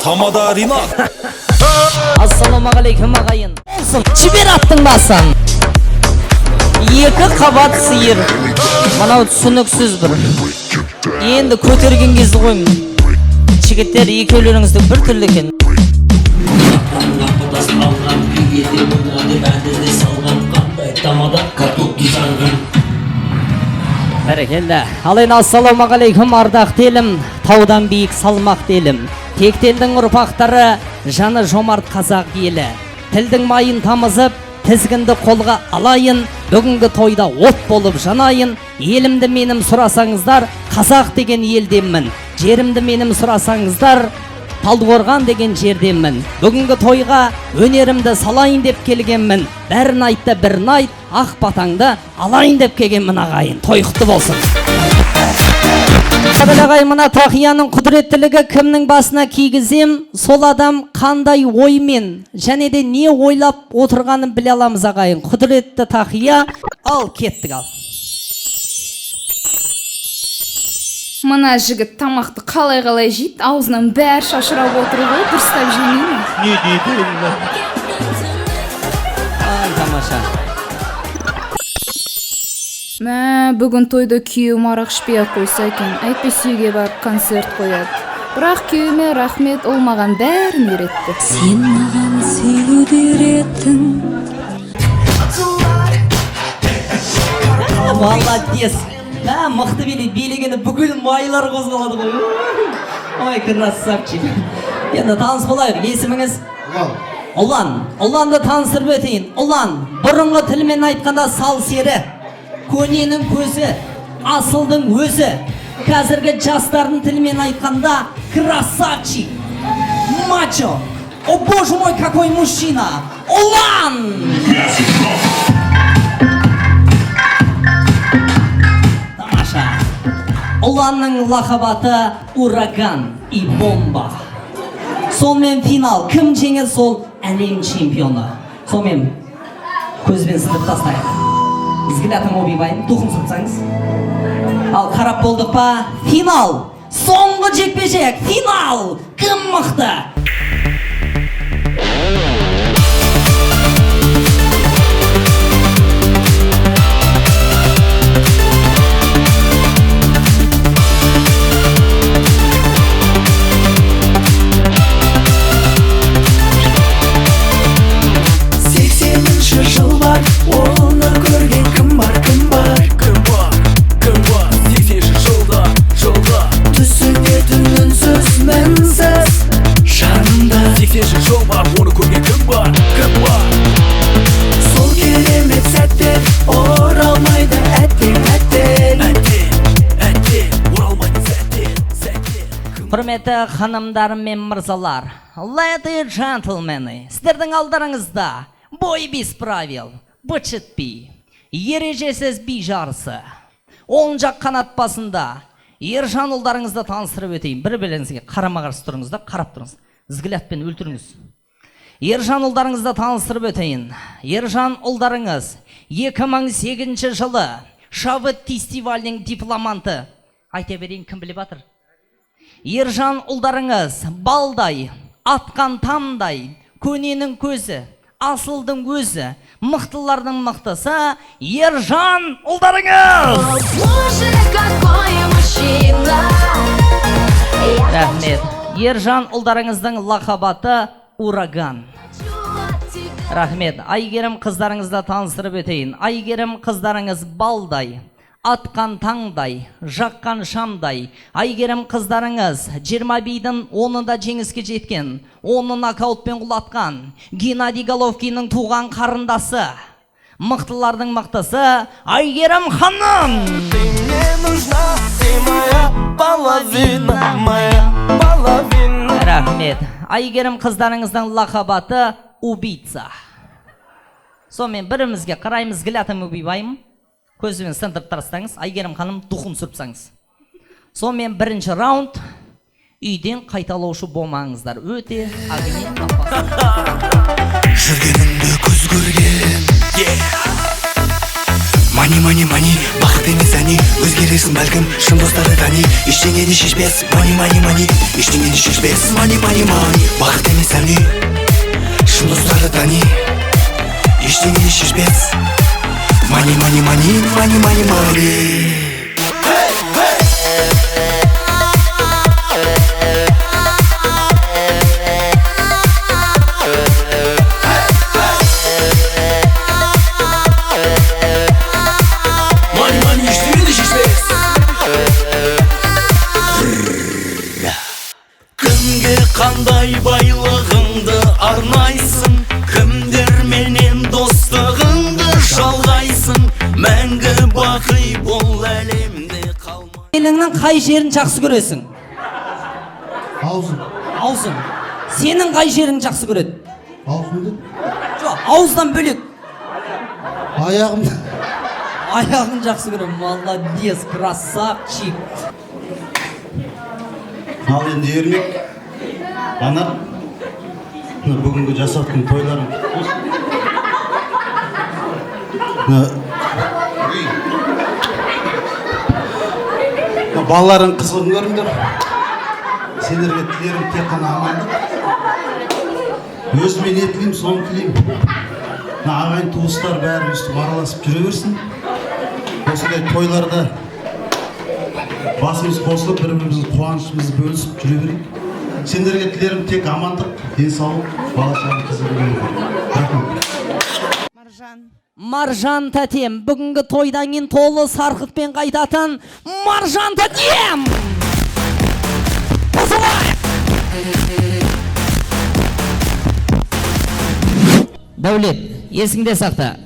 Hamada Rina. Assalamualaikum ағайын. Жібер аттың басын. Екі қабат сиыр. Мынау түсініксіз бір. Енді көтерген кезді қоймын. Жігіттер екеулеріңізді бір түрлі екен. Бәрекелді. Алайын ассаламағалейкум ардақты елім, таудан биік салмақ елім. Тектелдің ұрпақтары, жаны жомарт қазақ елі. Тілдің майын тамызып, тізгінді қолға алайын, бүгінгі тойда от болып жанайын. Елімді менім сұрасаңыздар, қазақ деген елденмін. Жерімді менім сұрасаңыздар, Талдықорған деген жерденмін. Бүгінгі тойға өнерімді салайын деп келгенмін. Бәрін айтты бірін айт, ақ батаңды алайын деп келгенмін ағайын. Той құтты болсын. Ағай, мына тақияның құдіреттілігі кімнің басына кигізем, сол адам қандай оймен және де не ойлап отырғанын біле аламыз ағайын. Құдіретті тақия, ал кеттік ал. Мына жігіт тамақты қалай жейді, аузынан бәр шашырап отыр ғой, дұрыстап жемей ме? Не дейді? Ай, тамаша. Мә, бүгін тойда күйеуім арақ ішпей-ақ қойса екен, әйтпесе үйге барып концерт қояды. Бірақ күйеуіме рахмет, ол маған бәрін үйретті. Сен маған сүюді үйреттің. Молодец. Мықты билегені бүкіл майлар қозғалады ғой. Ой, красавчик. Енді таныс болайық, есіміңіз? Ұлан. Ұланды таныстырып өтейін. Ұлан, бұрынғы тілмен айтқанда сал сері, көненің көзі, асылдың өзі. Қазіргі жастардың тілмен айтқанда красавчик, мачо. О, боже мой, какой мужчина! Ұлан! Ұланның лақабаты ураган и бомба. Сонымен финал. Кім жеңер сол әлем чемпионы. Сонымен көзбен сындып тастайық. Взглядым убивайын, духын сұртсаңыз. Ал қарап болдық па? Финал. Соңғы жекпе-жек. Финал. Кім мықты? Оны көрген кім бар? 80 жылда түсінетін үнсіз мінсіз жанымда. 80 жыл бар, оны көрген кім бар? Сол керемет сәттер оралмайды әттен оралмайды сәттен. Құрметті ханымдарым мен мырзалар, ladies and gentlemen, сіздердің алдарыңызда бой без правил, бычыт би, ережесіз би жарысы. Оң жақ қанат басында Ержан ұлдарыңызды таныстырып өтейін. Бір-біріңізге қарама-қарсы тұрыңыз да, қарап тұрыңыз. Взглядпен өлтіріңіз. Ержан ұлдарыңызды таныстырып өтейін. Ержан ұлдарыңыз 2008 жылы Шабыт фестивалінің дипломанты. Айта берейін, кім біліп жатыр? Ержан ұлдарыңыз балдай, атқан тамдай, көненің көзі, асылдың өзі, мықтылардың мықтысы Ержан ұлдарыңыз! Рахмет. Ержан ұлдарыңыздың лақабаты ураган. Рахмет. Айгерім қыздарыңызды таныстырып өтейін. Айгерім қыздарыңыз балдай, атқан таңдай, жаққан шамдай. Айгерім қыздарыңыз 20 бидің 10-ында жеңіске жеткен, 10-ны нокаутпен құлатқан Геннадий Головкиннің туған қарындасы, мықтылардың мықтысы Айгерім ханым. Ты мне нужна, ты моя половина, моя половина. Рахмет. Айгерім қыздарыңыздың лақабаты убийца. Сонымен бірімізге қараймыз, взглядым убивайым. Көзімен сындырып тастаңыз, Айгерім ханым духын сүрпсаңыз. Сонымен бірінші раунд. Үйден қайталаушы болмаңыздар. Өте агнет Жүргеніңді көз көрген, Мани, бақыт емес әне, өзгересің бәлкім, шын достарды тани. Ештеңені шешпес, мани, ештеңені шешпес. Мани, бақыт емес әне, шын достарды тани. Ештеңені шешпес. Мани. Money ештеңені шешпес. Кімге қандай байлығыңды арнайсың, кімдерменен достығыңды жалғайсың, мәңгі бақи бұл әлемде қалмай. Еліңнің қай жерін жақсы көресің? Аузын. Аузың. Сенің қай жерің жақсы көреді? Аузымды. Жоқ, ауыздан бөлек. Аяғымды. Аяғын жақсы көрем. Молодец, красавчик. Ал енді ермек. Ана. Бүгінгі жасақтың тойларын. Балаларын қызығын көріңдер. Сендерге тілерім тек қана амандық. Өзіме не тілеймін, соны тілеймін. Ағайын туыстар бәрі өстіп араласып жүре берсін. Осындай тойларда басымыз қосылып, бір-біріміздің қуанышымызды бөлісіп жүре берейік. Сендерге тілерім тек амандық, денсаулық, бала-шаға қызығы. Рахмет. Маржан тәтем, бүгінгі тойдан кейін толы сарқытпен қайтатын Маржан тәтем! Дәулет, есіңде сақта.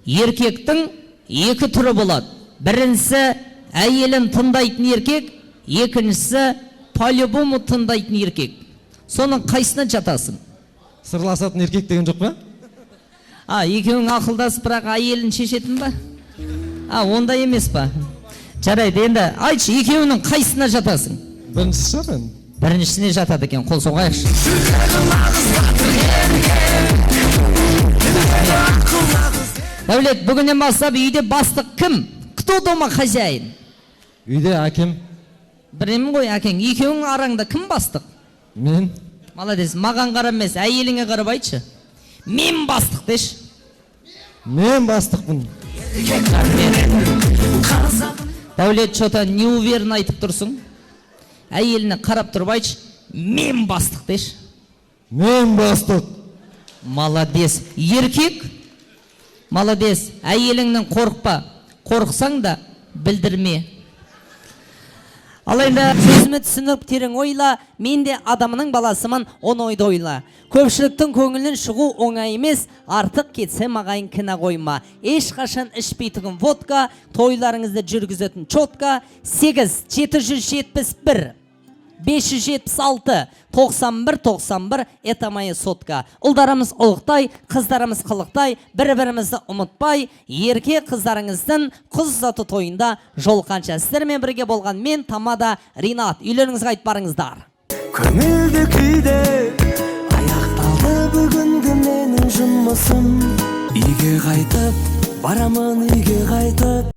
Еркектің екі түрі болады. Біріншісі әйелін тыңдайтын еркек, екіншісі по-любому тыңдайтын еркек. Соның қайсына жатасың? Сырласатын еркек деген жоқ па? Екеуің ақылдасып, бірақ әйелін шешетін ба? Ондай емес па? Жарайды, енді айтшы, екеуінің қайсына жатасың? Біріншісі шығар енді. Біріншісіне жатады екен, қол соғайықшы. Дәулет, бүгіннен бастап үйде бастық кім? Кто дома хозяин? Үйде әкем. Білемін ғой, әкең. Екеуің араңда кім бастық? Мен. Молодец, маған қарап емес, әйеліңе қарап айтшы. Мен бастық деші. Мен бастықпын. Дәулет, что-то неуверенно айтып тұрсың. Әйеліне қарап тұрып айтшы. Мен бастық деші. Мен бастық. Молодец. Еркек? Молодец. Әйеліңнен қорықпа. Қорықсаң да білдірме. Алайда сөзімі түсініп терең ойла, мен де адамының баласымын, оны ойды ойла. Көпшіліктің көңілін шығу оңай емес, артық кетсе мағайын кінә қойма. Ешқашан ішпейтін водка, тойларыңызды жүргізетін чотка, 8-771 576 91-91 это моя сотка. Ұлдарымыз ұлықтай, қыздарымыз қылықтай, бір-бірімізді ұмытпай, ерке қыздарыңыздың қыз ұзату тойында жолқанша. Сіздермен бірге болған мен Тамада Ринат. Үйлеріңізге айтып барыңыздар. Көңілді күйде аяқталды бүгінгі менің жұмысым. Үйге қайтып, барамын үйге қайтып.